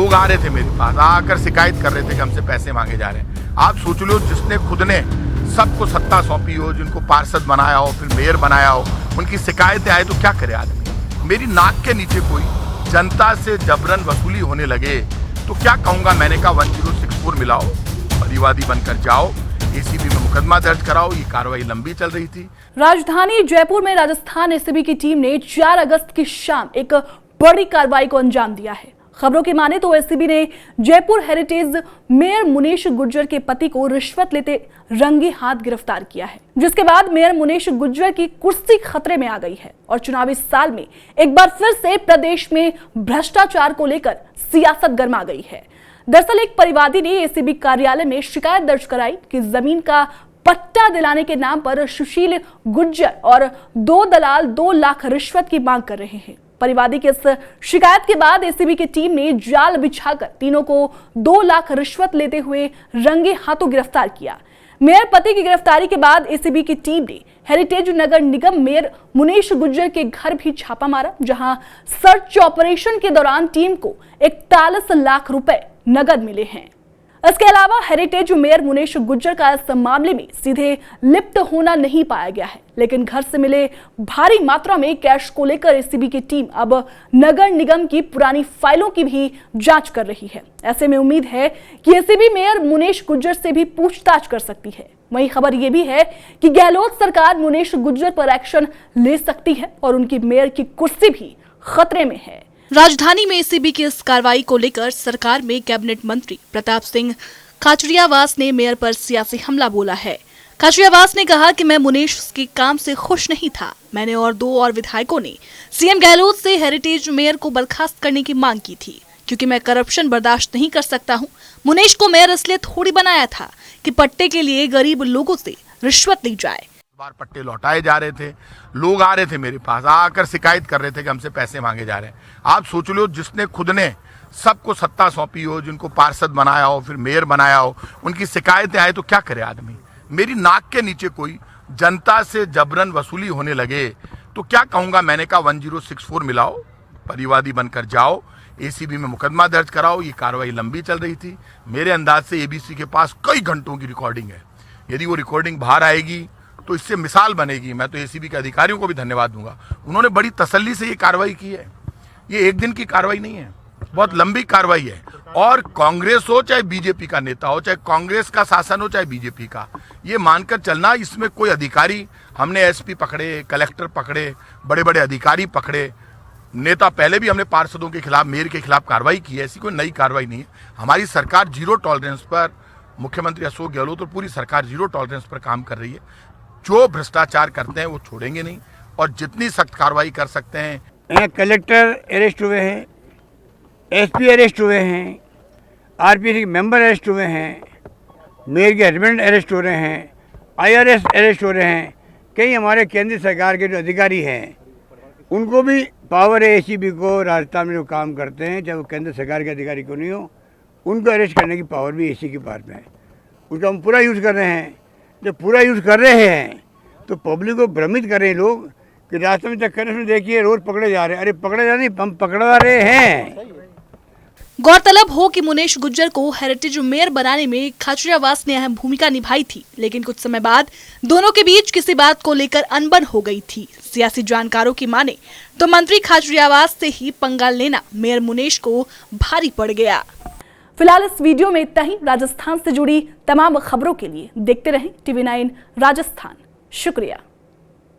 लोग आ रहे थे मेरे पास, आकर शिकायत कर रहे थे कि हमसे पैसे मांगे जा रहे हैं। आप सोच लो, जिसने खुद ने सबको सत्ता सौंपी हो, जिनको पार्षद बनाया हो, फिर मेयर बनाया हो, उनकी शिकायतें आए तो क्या करे आदमी। मेरी नाक के नीचे कोई जनता से जबरन वसूली होने लगे तो क्या कहूंगा। मैंने कहा 1064 मिलाओ, परिवादी बनकर जाओ, एसीबी में मुकदमा दर्ज कराओ। ये कार्रवाई लंबी चल रही थी। राजधानी जयपुर में राजस्थान एसीबी की टीम ने 4 अगस्त की शाम एक बड़ी कार्रवाई को अंजाम दिया है। खबरों की माने तो एसीबी ने जयपुर हेरिटेज मेयर मुनीश गुर्जर के पति को रिश्वत लेते रंगे हाथ गिरफ्तार किया है, जिसके बाद मेयर मुनीश गुर्जर की कुर्सी खतरे में आ गई है और चुनावी साल में एक बार फिर से प्रदेश में भ्रष्टाचार को लेकर सियासत गर्मा गई है। दरअसल एक परिवादी ने एसीबी कार्यालय में शिकायत दर्ज कराई कि जमीन का पट्टा दिलाने के नाम पर सुशील गुर्जर और 2 दलाल 2 लाख रिश्वत की मांग कर रहे हैं। परिवादी की इस शिकायत के बाद एसीबी की टीम ने जाल बिछाकर तीनों को 2 लाख रिश्वत लेते हुए रंगे हाथों गिरफ्तार किया। मेयर पति की गिरफ्तारी के बाद एसीबी की टीम ने हेरिटेज नगर निगम मेयर मुनीश गुर्जर के घर भी छापा मारा, जहां सर्च ऑपरेशन के दौरान टीम को 41 लाख रुपए नगद मिले हैं। इसके अलावा हेरिटेज मेयर मुनीश गुर्जर का इस मामले में सीधे लिप्त होना नहीं पाया गया है, लेकिन घर से मिले भारी मात्रा में कैश को लेकर एसीबी की टीम अब नगर निगम की पुरानी फाइलों की भी जांच कर रही है। ऐसे में उम्मीद है कि एसीबी मेयर मुनीश गुर्जर से भी पूछताछ कर सकती है। वहीं खबर यह भी है कि गहलोत सरकार मुनीश गुर्जर पर एक्शन ले सकती है और उनकी मेयर की कुर्सी भी खतरे में है। राजधानी में एसीबी की इस कार्रवाई को लेकर सरकार में कैबिनेट मंत्री प्रताप सिंह खाचरियावास ने मेयर पर सियासी हमला बोला है। खाचरियावास ने कहा कि मैं मुनीश के काम से खुश नहीं था। मैंने और 2 और विधायकों ने सीएम गहलोत से हेरिटेज मेयर को बर्खास्त करने की मांग की थी, क्योंकि मैं करप्शन बर्दाश्त नहीं कर सकता हूं। मुनीश को मेयर इसलिए थोड़ी बनाया था कि पट्टे के लिए गरीब लोगों से रिश्वत ली जाए। बार पट्टे लौटाए जा रहे थे, लोग आ रहे थे मेरे पास, आकर शिकायत कर रहे थे कि हमसे पैसे मांगे जा रहे हैं। आप सोच लो, जिसने खुद ने सबको सत्ता सौंपी हो, जिनको पार्षद बनाया हो, फिर मेयर बनाया हो, उनकी शिकायतें आए तो क्या करे आदमी। मेरी नाक के नीचे कोई जनता से जबरन वसूली होने लगे तो क्या कहूंगा। मैंने कहा 1064 मिलाओ, परिवादी बनकर जाओ, एसीबी में मुकदमा दर्ज कराओ। ये कार्रवाई लंबी चल रही थी। मेरे अंदाज से एबीसी के पास कई घंटों की रिकॉर्डिंग है। यदि वो रिकॉर्डिंग बाहर आएगी तो इससे मिसाल बनेगी। मैं तो एसीबी के अधिकारियों को भी धन्यवाद दूंगा, उन्होंने बड़ी तसल्ली से ये कार्रवाई की है। ये एक दिन की कार्रवाई नहीं है, बहुत लंबी कार्रवाई है। और कांग्रेस हो चाहे बीजेपी का नेता हो, चाहे कांग्रेस का शासन हो चाहे बीजेपी का, ये मानकर चलना इसमें कोई अधिकारी, हमने एसपी पकड़े, कलेक्टर पकड़े, बड़े बड़े अधिकारी पकड़े, नेता पहले भी हमने पार्षदों के खिलाफ, मेयर के खिलाफ कार्रवाई की है। ऐसी कोई नई कार्रवाई नहीं है। हमारी सरकार 0 टॉलरेंस पर, मुख्यमंत्री अशोक गहलोत और पूरी सरकार 0 टॉलरेंस पर काम कर रही है। जो भ्रष्टाचार करते हैं वो छोड़ेंगे नहीं और जितनी सख्त कार्रवाई कर सकते हैं। कलेक्टर अरेस्ट हुए हैं, एसपी अरेस्ट हुए हैं, आरपीसी मेंबर अरेस्ट हुए हैं, मेयर के हस्बैंड अरेस्ट हो रहे हैं, आईआरएस अरेस्ट हो रहे हैं। कई हमारे केंद्र सरकार के जो अधिकारी हैं उनको भी पावर है एसीबी को, राजस्थान में जो काम करते हैं, चाहे वो केंद्र सरकार के अधिकारी को नहीं हो, उनको अरेस्ट करने की पावर भी एसी के पास में है। उसका हम पूरा यूज़ कर रहे हैं। जब पूरा यूज़ कर रहे हैं तो पब्लिक को भ्रमित कर रहे हैं लोग कि रास्ते में चक्कर में देखिए रोज पकड़े जा रहे हैं। अरे पकड़े जा नहीं, हम पकड़वा रहे हैं। गौरतलब हो कि मुनीश गुर्जर को हेरिटेज मेयर बनाने में खाचरियावास ने अहम भूमिका निभाई थी, लेकिन कुछ समय बाद दोनों के बीच किसी बात को लेकर अनबन हो गई थी। सियासी जानकारों की माने तो मंत्री खाचरियावास से ही पंगा लेना मेयर मुनीश को भारी पड़ गया। फिलहाल इस वीडियो में इतना ही। राजस्थान से जुड़ी तमाम खबरों के लिए देखते रहें TV9 राजस्थान। शुक्रिया।